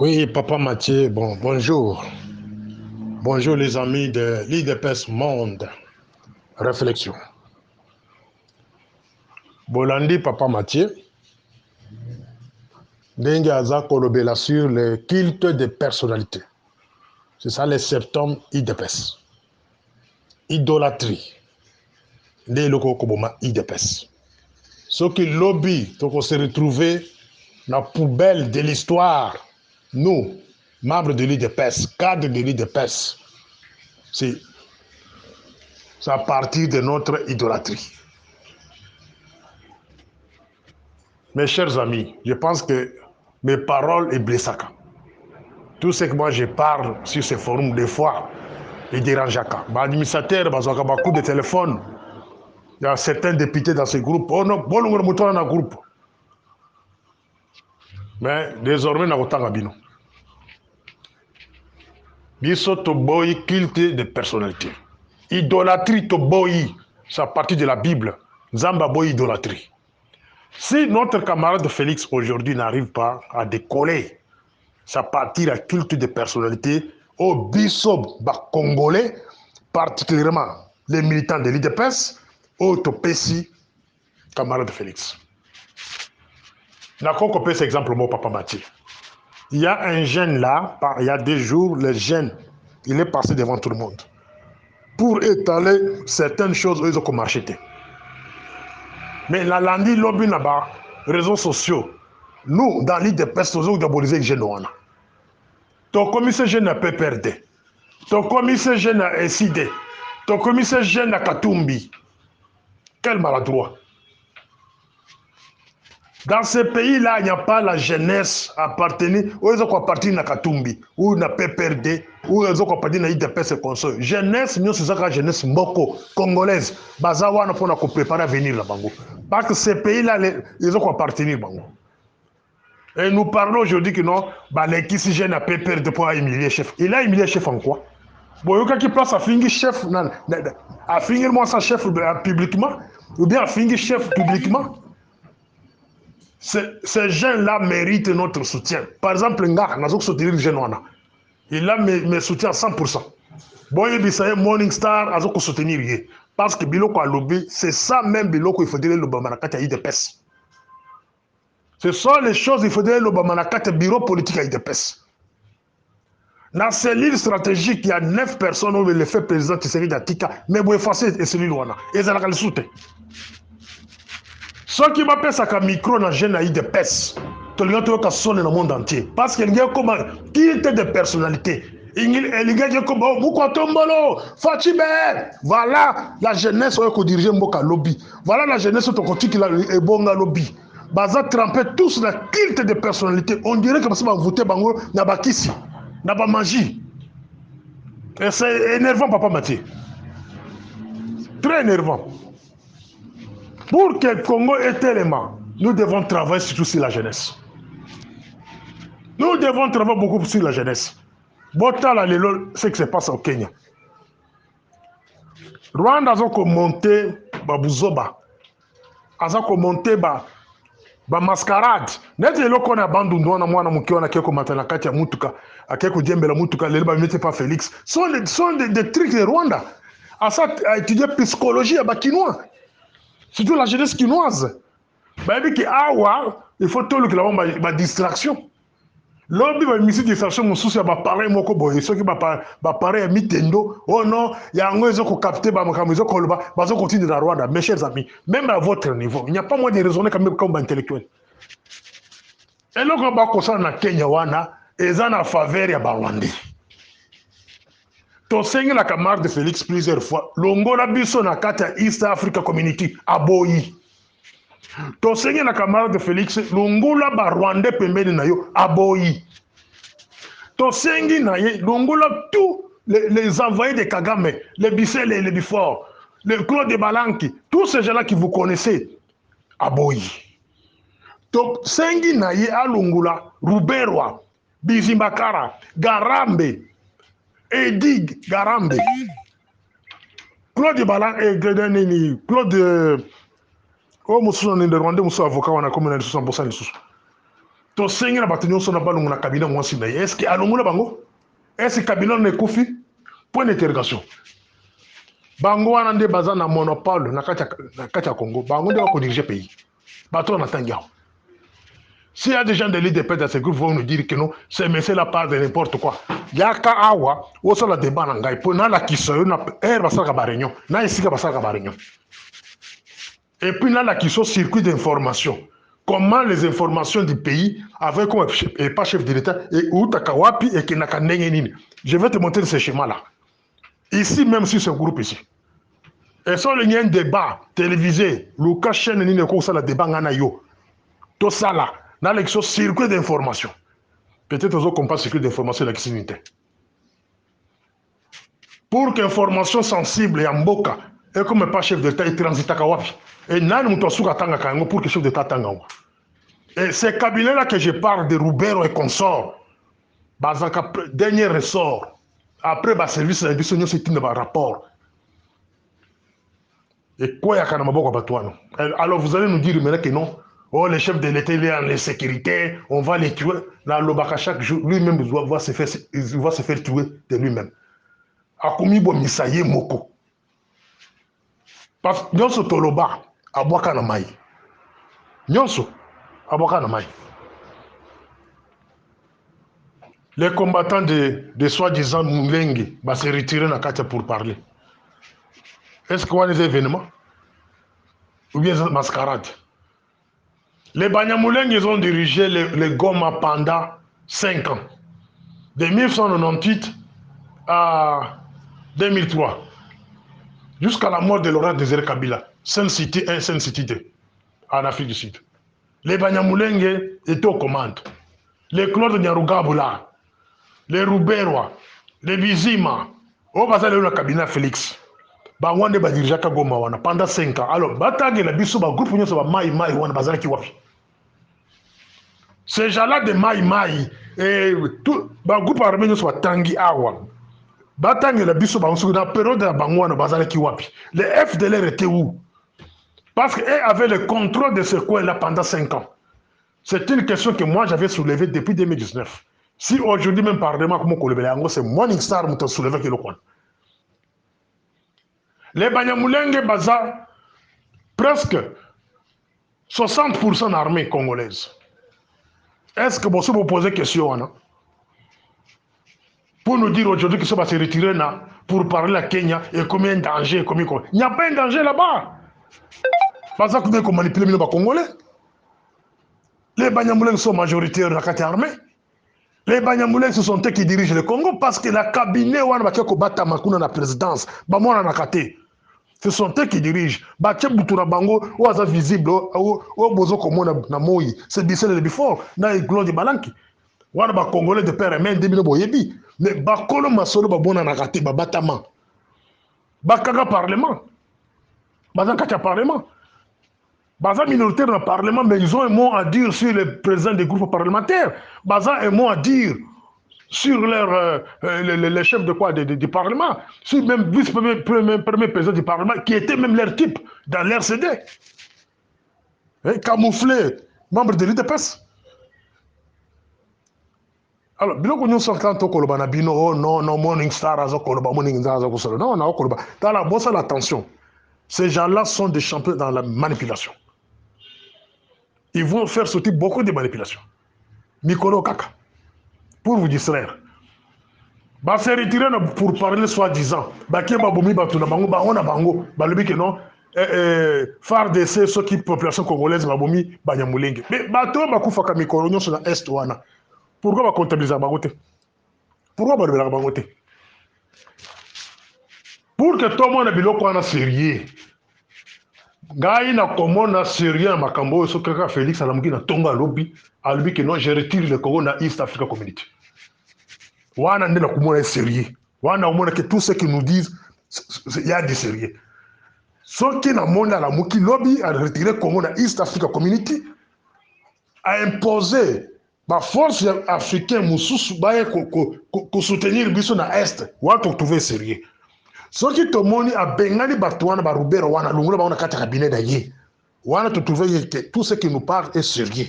Oui, Papa Mathieu, bon, bonjour. Bonjour les amis de l'IDPS Monde. Réflexion. Bolandi, Papa Mathieu, Dengue Aza Kolobela sur le culte des personnalités. C'est ça les septembre IDPS. Idolâtrie. Des locaux comme IDPS. Ce qui lobby, donc on se retrouve dans la poubelle de l'histoire. Nous, membres de l'IDPS, cadres de l'IDPS, c'est à partir de notre idolâtrie. Mes chers amis, je pense que mes paroles est blessaka. Tout ce que moi je parle sur ces forums, des fois, il dérange Jaka. L'administrateur, il y a beaucoup de téléphones. Il y a certains députés dans ce groupe. Oh non, bon, on est dans un groupe. Mais désormais, on a bino. Biso to boy culte de personnalité. Idolâtrie to boy, c'est à partir de la Bible. Zamba boy idolâtrie. Si notre camarade Félix aujourd'hui n'arrive pas à décoller, ça partir à culte de personnalité au biso congolais, particulièrement les militants de l'IDPS, au Topesi, camarade Félix. D'accord, qu'on cet exemple, mon papa Mathieu. Il y a un jeune là, il y a 2 jours, le jeune, il est passé devant tout le monde pour étaler certaines choses où ils ont acheté. Mais la landi lobby là-bas, réseaux sociaux, nous, dans l'IDPS, nous avons diabolisé les jeunes. Ton commissaire jeune n'a pas perdu. Ton commissaire jeune a SID. Ton commissaire jeune a Katumbi. Quel maladroit. Dans ce pays-là, il n'y a pas la jeunesse appartenue, ou ils ont appartenu à Katumbi, ou na PPRD, ou ils ont appartenu à IDPS et consorts. Jeunesse, nous sommes la jeunesse moko, congolaise, bazawa pour nous préparer à venir là-bas. Parce que ces pays-là, ils ont appartenu. Et nous parlons aujourd'hui que non, les qui si jeunes à PPRD pour humilier chef. Il a humilié chef en quoi? Bon, il y a qui place à finir chef, à finir moi sa chef publiquement, ou bien à finir chef publiquement. Ces jeunes-là méritent notre soutien. Par exemple, Nga, nous avons soutenu le jeune. Il a mes soutiens à 100%. Bon, il y a Morning Star, nous avons soutenir. Parce que Biloko a lobby, c'est ça même Biloko, il faudrait le Bamanakata IDPS. Ce sont les choses, il faudrait le Bamanakata bureau politique à IDPS. Dans ces livres stratégiques, il y a 9 personnes où le fait président Tshisekedi d'Atika, mais vous effacez et celui là. Et ça a le soutien. Ce qui m'appelle ça comme micro dans jeune de PES, tout le monde sonne dans le monde entier. Parce qu'il y a comme qualité de personnalité. Il y a comme Moukotombolo, Fatibé. Voilà la jeunesse qui dirige Mboka Lobby. Voilà la jeunesse qui est bon lobby. Baza trempé tous la qualité de personnalité. On dirait que ça va voter Bango n'a pas ici, n'a pas magie. Et c'est énervant, Papa Mathieu. Très énervant. Pour que le Congo ait tellement, nous devons travailler surtout sur la jeunesse. Nous devons travailler beaucoup sur la jeunesse. Botala lelo, c'est ce qui se passe au Kenya. Rwanda a monté Babuzoba. A monté mascarade. Net le qu'on a abandonné na mwana mukiona keko matana kati ya mutuka, akeko djembela mutuka lelo ba mette pas Félix. Sont des trucs de Rwanda. A ça a étudié psychologie à Bakinois. Surtout la jeunesse quinoise. Il faut tout le que la distraction. Lobby va mise distraction mon souci va parler moko boy ceux qui va parler à mitendo oh non il y a un ngozo ko capter ba makamuzo ko ba bazo continuer dans Rwanda. Mes chers amis, même à votre niveau il n'y a pas moyen de raisonner comme intellectuel. Et là on va concernant na Kenya wana ezana en faveur ya Rwanda. To sengi la camarade de Félix plusieurs fois longola biso na kata East Africa Community aboyi. Tosengi na camarade de Félix lungula ba Rwanda pembeni na yo aboyi. Tosengi na ye lungula tous les envoyés de Kagame, les Bissel et les Bifor, le Claude de Balanki, tous ces gens-là que vous connaissez aboyi. Tosengi na ye alungula Ruberwa, Bizimbakara, Garambe, Edig Garambe. Claude de Balanki, Claude Oh, mususu ni Rwanda musu avocat wana comme na 100% lisusu. to sengi na bato nyonso na balungu na cabinet mwasi na ye. Est-ce que alongula bango? Est-ce que cabinet na ekufi? Point d'interrogation. Bango wana nde baza na monopole na kati ya Congo. Bango nde bako diriger pays. Bato na tangi awa. S'il y a des gens de l'île de paix dans ce groupe vont nous dire que non, c'est monsieur la part de n'importe quoi. Yaka awa, oso la débat na ngai, pour na la kiso na basaka ba réunion, na isika basaka ba réunion. Et puis na la kiso circuit d'information. Comment les informations du pays avec comme et pas chef de l'État et utakawapi et kenaka ndenge nini. Je vais te montrer ce schéma là. Ici même sur ce groupe ici. Et ça il y a un débat télévisé, Lucas chaîne nini ko ça la débat ngana yo. Tout ça là. Dans l'élection circuit d'information. Peut-être aux autres qu'on passe circuit d'information de la unité. Pour qu'information sensible et en boca, et comme pas chef d'État, il transite à Kawapi. Et nan mutasuka tanga kango pour que chef d'État tanga. Et ces cabinets-là que je parle de Roubero et consorts, bazaka dernier ressort. Après, le service de l'édition, c'est un rapport. Et quoi, il y a un maboko. Alors vous allez nous dire maintenant que non. Oh, le chef de l'État, il est en insécurité, on va les tuer. Là, l'Obaka, chaque jour, lui-même doit se faire tuer de lui-même. Akoumi bo misaye moko. Parce que nyonso toloba, abwaka na mai. Nyonso, abwaka na mai. Les combattants de soi-disant Moulengi va se retirer dans Katia pour parler. Est-ce qu'il y a des événements? Ou bien des mascarades? Les Banyamuleng, ils ont dirigé le Goma pendant 5 ans. De 1998 à 2003. Jusqu'à la mort de Laurent Désiré Kabila. Sun City 1, Sun City 2. En Afrique du Sud. Les Banyamuleng étaient aux commandes. Les Claude Nyarugabula. Les Rouberois. Les Bizima. Au bazar de la cabinet Félix. Bawande ba dirigaka Goma wana pendant 5 ans. Alors, batangue la biso ba groupe nyonso ba mai wana bazar ki wapi. Ces gens-là de Maï, et tout, le groupe armé soit Tangi Awa. Batangi la biso dans la période de la Bangouane, Bazale Kiwapi. Les FDLR étaient où? Parce qu'ils avaient le contrôle de ce coin-là pendant 5 ans. C'est une question que moi j'avais soulevée depuis 2019. Si aujourd'hui, même Parlement, comme on c'est Morningstar qui a soulevé le coin. Les Banyamulenge Baza, presque 60% d'armée congolaise. Est-ce que vous posez question hein? Pour nous dire aujourd'hui qu'ils va se retirer pour parler à Kenya et combien de danger, il n'y a pas de danger là-bas. Parce que vous manipulez les Congolais. Les Banyamuleng sont majoritaires dans la armée. Les Banyamuleng, ce sont eux qui dirigent le Congo parce que la cabinet où on va battre Makuna la présidence, ce sont eux qui dirigent. Bache Boutoura Bango, ou à visible, ou Bozo Komo na Moï, c'est Bissel de Bifort, na Glodi Balanki. Ou à Congolais de père et mère, de Boyebi. Mais Bakolo Masolo Babona na raté, Babatama. Bakaga Parlement. Bazan Katia Parlement. Bazan minoritaire dans le Parlement, mais ils ont un mot à dire sur les présidents des groupes parlementaires. Bazan a un mot à dire sur les chefs de quoi du Parlement, sur même vice-premier président du Parlement, qui était même leur type dans l'RCD. Camouflé, membre de l'UDPS. Alors, biloko nous sommes quand on a dit oh non, Morningstar, non, dans la bosse, attention. Ces gens-là sont des champions dans la manipulation. Ils vont faire sortir beaucoup de manipulations. Mikolo Kaka. Pour vous distraire. Bah se retirer pour parler soi-disant. Bah qui va boumi batuna bango bah on a bango bah le que non phare de ceux qui population congolaise bah boumi bah nyamulenge. Mais bah toi bah kufa ka mikolo nyo sur la est wana. Pourquoi bah comptabiliser bangote? Pourquoi bah le bangote? Pour que tout le monde ait biloko wana sérieux. Ngai na komona sérieux na makambo so kaka Félix alamuki na tonga lobby que non je retire le Congo na East Africa Community. Wana ndela kumona sérieux. Wana umona que tout ce qu'ils nous disent il y a du sérieux. Ce qui na monde la muki lobby a retiré Congo na East Africa Community a imposé ma force africaine mususu baye ko soutenir biso na Est. Watu trouver sérieux. Ce qui te montre à Bengani Batouana, Barubero, Wana, Lungula, Wana, Kata cabinet d'ailleurs. Wana, tu trouves que tout ce qui nous parle est sérieux.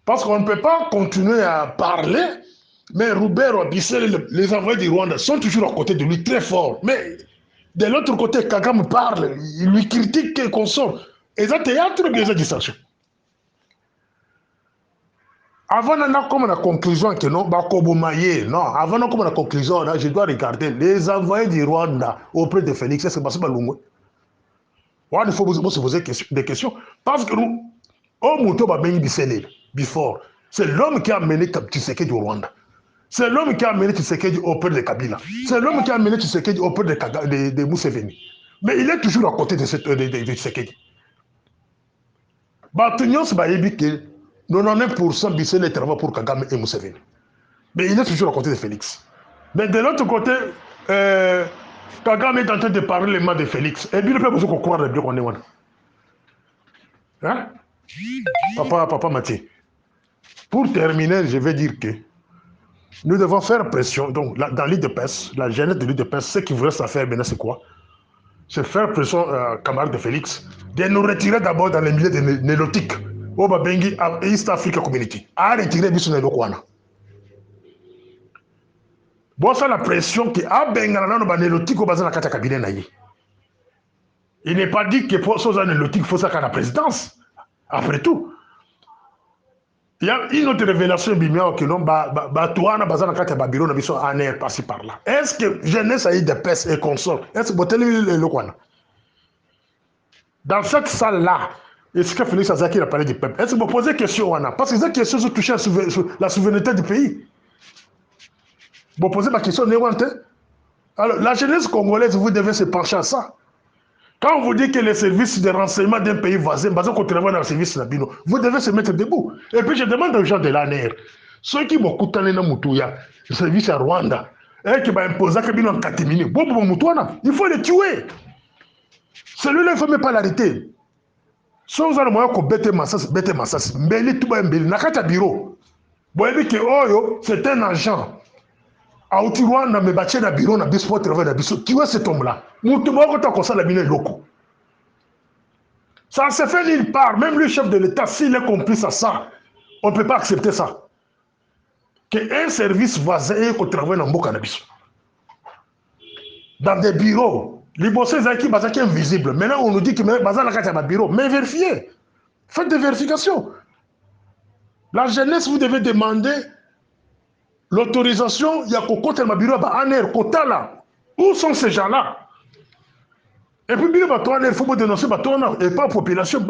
Parce qu'on ne peut pas continuer à parler, mais Robert Wabissel, les envoyés du Rwanda sont toujours à côté de lui, très fort. Mais de l'autre côté, Kagame parle, il lui critique et consort. Et ça, théâtre, bien ça, distraction. Avant d'aller comme la conclusion que non, non, avant d'aller comme la conclusion, je dois regarder les envoyés du Rwanda auprès de Félix. Est-ce que c'est pas Lungu? Il faut se poser des questions. Parce que nous, c'est l'homme qui a mené Tshisekedi au Rwanda. C'est l'homme qui a mené Tshisekedi auprès de Kabila. C'est l'homme qui a mené Tshisekedi auprès de Museveni. Mais il est toujours à côté de Tshisekedi. Batunios Bayebi que 99% Bissel est travail pour Kagame et Museveni. Mais il est toujours à côté de Félix. Mais de l'autre côté, Kagame est en train de parler les mains de Félix. Et puis, il ne peut pas croire le bien qu'on est. Hein? Papa Mathieu. Pour terminer, je vais dire que nous devons faire pression. Donc, dans l'IDPS, la jeunesse de l'IDPS, ce qu'il vous reste à faire maintenant, c'est quoi? C'est faire pression, camarade de Félix, de nous retirer d'abord dans les milieux de nélotiques, au Babengi, East Africa Community. À retirer Bissou Nélokwana. Bon, ça, la pression qui a Bengala dans les nélotiques au bazar de la cabinet naïe. Il n'est pas dit que pour ces nélotiques, il faut ça qu'à la présidence. Après tout. Il y a une autre révélation que non, Batouana Bazana Kata Babiro n'a pas en air passé par là. Est-ce que jeunesse a eu des peste et consort? Est-ce que vous avez le quoi? Dans cette salle-là, est-ce que Félix Azaki a parlé du peuple? Est-ce que vous posez question, Wana? Parce que ces questions sont touchées à la souveraineté du pays. Vous posez ma question, Néwante. Alors, la jeunesse congolaise, vous devez se pencher à ça. Quand on vous dit que les services de renseignement d'un pays voisin, qu'on travaille dans le service Nabino, vous devez se mettre debout. Et puis je demande aux gens de l'ANR, ceux qui m'ont coupé dans Moutouya, le service à Rwanda, et qui m'ont imposé que Bino en catimini, il faut les tuer. Celui-là, il ne faut même pas l'arrêter. Si vous avez le moyen de bêter Massas, Mbeli Touba Mbeli, Nakata Biro, vous voyez que c'est un agent. A Rwanda, mais bâti na bureau, na biso, travail na biso, qui est cet homme-là? Moutoumoko ta kosa la mine loko. Ça se fait nulle part. Même le chef de l'État, s'il est complice à ça, on ne peut pas accepter ça. Qu'un service voisin qui travaille dans Mboka na biso. Dans des bureaux, les bossés qui sont invisibles. Maintenant, on nous dit que Bazar n'a pas de bureau. Mais vérifiez. Faites des vérifications. La jeunesse, vous devez demander l'autorisation. Il y a Kokotel ma bureau à Aner, Kota là. Où sont ces gens-là? Et puis, il faut dénoncer et pas la population. Vous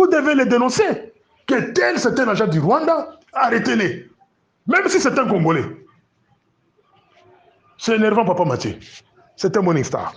devez les dénoncer. Que tel c'est un agent du Rwanda, arrêtez-les. Même si c'est un Congolais. C'est énervant, Papa Mathieu. C'est un Morning Star.